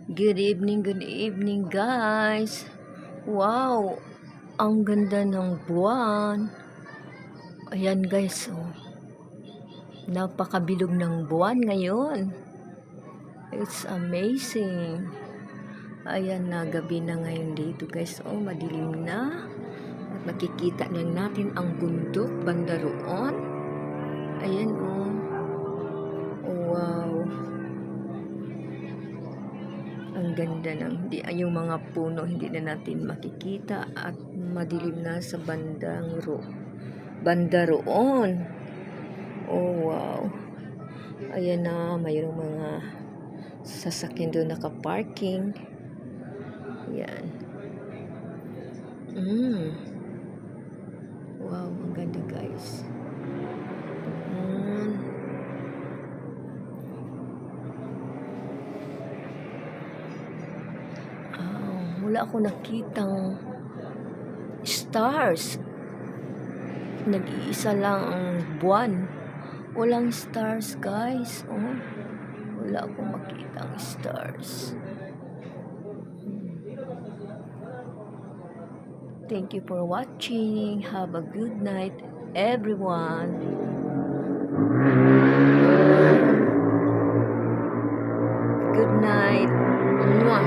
Good evening guys. Wow, ang ganda ng buwan. Ayan guys, oh. Napakabilog ng buwan ngayon. It's amazing. Ayan na, gabi na ngayon dito guys. Oh, madilim na. At makikita na natin ang bundok banda roon. Ayan oh. Wow. Ang ganda ng yung mga puno hindi na natin makikita at madilim na sa banda roon. Oh wow. Ayan na, mayroong mga sasakyan doon naka-parking. Yan. Wow, ang ganda guys. Wala ako nakitang stars. Nag-iisa lang ang buwan. Walang stars guys. Oh, wala akong makitang stars. Thank you for watching. Have a good night everyone. Good night. Mwah.